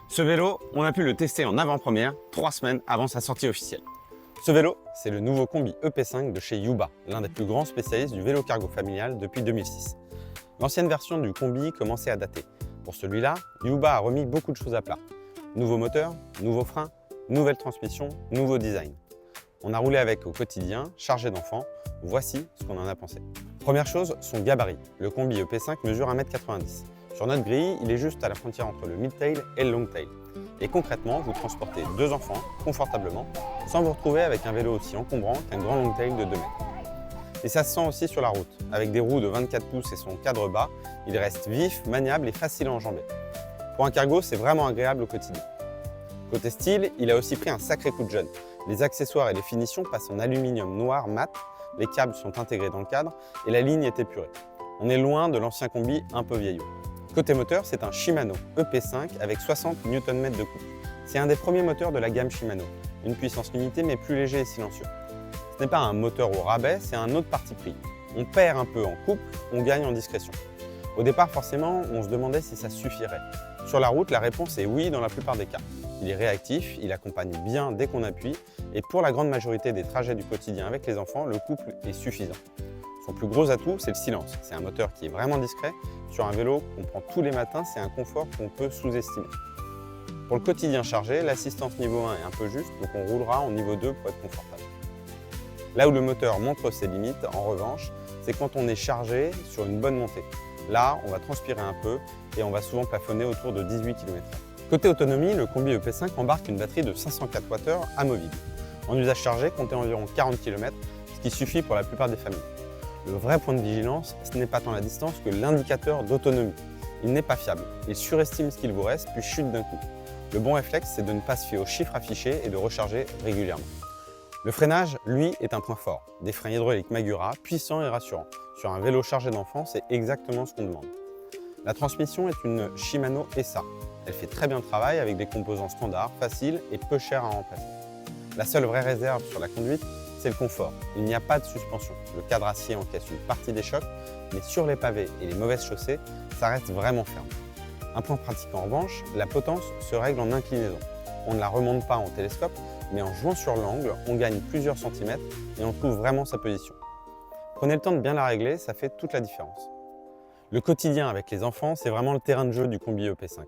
Ce vélo, on a pu le tester en avant-première 3 semaines avant sa sortie officielle. Ce vélo, c'est le nouveau combi EP5 de chez Yuba, l'un des plus grands spécialistes du vélo cargo familial depuis 2006. L'ancienne version du combi commençait à dater. Pour celui-là, Yuba a remis beaucoup de choses à plat. Nouveau moteur, nouveaux freins, nouvelle transmission, nouveau design. On a roulé avec au quotidien, chargé d'enfants. Voici ce qu'on en a pensé. Première chose, son gabarit. Le combi EP5 mesure 1,90 m. Sur notre grille, il est juste à la frontière entre le mid-tail et le long-tail. Et concrètement, vous transportez 2 enfants confortablement, sans vous retrouver avec un vélo aussi encombrant qu'un grand long-tail de 2 mètres. Et ça se sent aussi sur la route. Avec des roues de 24 pouces et son cadre bas, il reste vif, maniable et facile à enjamber. Pour un cargo, c'est vraiment agréable au quotidien. Côté style, il a aussi pris un sacré coup de jeune. Les accessoires et les finitions passent en aluminium noir mat, les câbles sont intégrés dans le cadre et la ligne est épurée. On est loin de l'ancien combi un peu vieillot. Côté moteur, c'est un Shimano EP5 avec 60 Nm de couple. C'est un des premiers moteurs de la gamme Shimano, une puissance limitée mais plus léger et silencieux. Ce n'est pas un moteur au rabais, c'est un autre parti pris. On perd un peu en couple, on gagne en discrétion. Au départ, forcément, on se demandait si ça suffirait. Sur la route, la réponse est oui dans la plupart des cas. Il est réactif, il accompagne bien dès qu'on appuie et pour la grande majorité des trajets du quotidien avec les enfants, le couple est suffisant. Son plus gros atout, c'est le silence. C'est un moteur qui est vraiment discret. Sur un vélo qu'on prend tous les matins, c'est un confort qu'on peut sous-estimer. Pour le quotidien chargé, l'assistance niveau 1 est un peu juste, donc on roulera en niveau 2 pour être confortable. Là où le moteur montre ses limites, en revanche, c'est quand on est chargé sur une bonne montée. Là, on va transpirer un peu et on va souvent plafonner autour de 18 km/h. Côté autonomie, le combi EP5 embarque une batterie de 504 Wh amovible. En usage chargé, comptez environ 40 km, ce qui suffit pour la plupart des familles. Le vrai point de vigilance, ce n'est pas tant la distance que l'indicateur d'autonomie. Il n'est pas fiable, il surestime ce qu'il vous reste puis chute d'un coup. Le bon réflexe, c'est de ne pas se fier aux chiffres affichés et de recharger régulièrement. Le freinage, lui, est un point fort. Des freins hydrauliques Magura, puissants et rassurants. Sur un vélo chargé d'enfants, c'est exactement ce qu'on demande. La transmission est une Shimano ESA. Elle fait très bien le travail avec des composants standards, faciles et peu chers à remplacer. La seule vraie réserve sur la conduite, c'est le confort. Il n'y a pas de suspension. Le cadre acier encaisse une partie des chocs, mais sur les pavés et les mauvaises chaussées, ça reste vraiment ferme. Un point pratique en revanche, la potence se règle en inclinaison. On ne la remonte pas en télescope, mais en jouant sur l'angle, on gagne plusieurs centimètres et on trouve vraiment sa position. Prenez le temps de bien la régler, ça fait toute la différence. Le quotidien avec les enfants, c'est vraiment le terrain de jeu du combi EP5.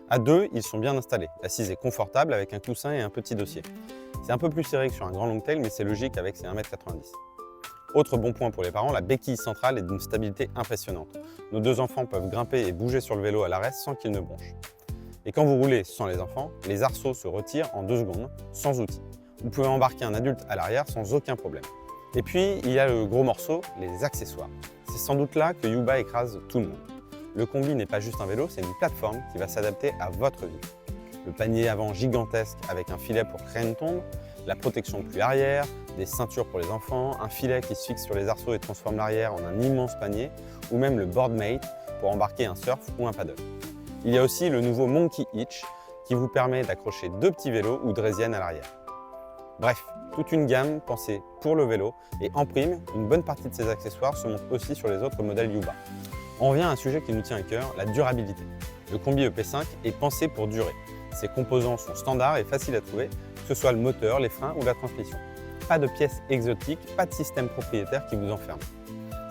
À deux, ils sont bien installés. L'assise est confortable avec un coussin et un petit dossier. C'est un peu plus serré que sur un grand long-tail, mais c'est logique avec ses 1,90 m. Autre bon point pour les parents, la béquille centrale est d'une stabilité impressionnante. Nos 2 enfants peuvent grimper et bouger sur le vélo à l'arrêt sans qu'ils ne bronchent. Et quand vous roulez sans les enfants, les arceaux se retirent en 2 secondes, sans outil. Vous pouvez embarquer un adulte à l'arrière sans aucun problème. Et puis, il y a le gros morceau, les accessoires. C'est sans doute là que Yuba écrase tout le monde. Le combi n'est pas juste un vélo, c'est une plateforme qui va s'adapter à votre vie. Le panier avant gigantesque avec un filet pour créer une tombe, la protection pluie arrière, des ceintures pour les enfants, un filet qui se fixe sur les arceaux et transforme l'arrière en un immense panier, ou même le Boardmate pour embarquer un surf ou un paddle. Il y a aussi le nouveau Monkey Hitch qui vous permet d'accrocher 2 petits vélos ou draisiennes à l'arrière. Bref, toute une gamme pensée pour le vélo et en prime, une bonne partie de ces accessoires se montre aussi sur les autres modèles Yuba. On revient à un sujet qui nous tient à cœur, la durabilité. Le combi EP5 est pensé pour durer. Ses composants sont standards et faciles à trouver, que ce soit le moteur, les freins ou la transmission. Pas de pièces exotiques, pas de système propriétaire qui vous enferme.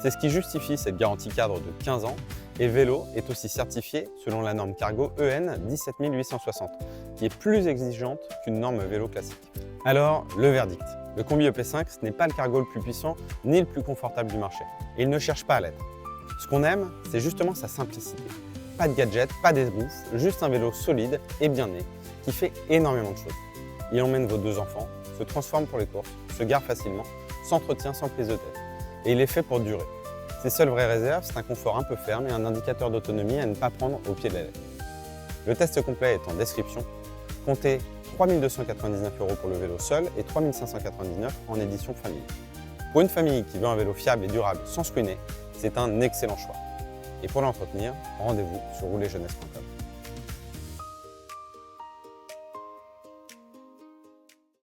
C'est ce qui justifie cette garantie cadre de 15 ans et Vélo est aussi certifié selon la norme cargo EN 17860, qui est plus exigeante qu'une norme vélo classique. Alors, le verdict. Le combi EP5, ce n'est pas le cargo le plus puissant ni le plus confortable du marché. Et il ne cherche pas à l'être. Ce qu'on aime, c'est justement sa simplicité. Pas de gadgets, pas d'esbrouffe, juste un vélo solide et bien né, qui fait énormément de choses. Il emmène vos 2 enfants, se transforme pour les courses, se gare facilement, s'entretient sans prise de tête. Et il est fait pour durer. Ses seules vraies réserves, c'est un confort un peu ferme et un indicateur d'autonomie à ne pas prendre au pied de la lettre. Le test complet est en description. Comptez 3 299 € pour le vélo seul et 3 599 € en édition famille. Pour une famille qui veut un vélo fiable et durable sans se ruiner, c'est un excellent choix. Et pour l'entretenir, rendez-vous sur roulerjeunesse.com.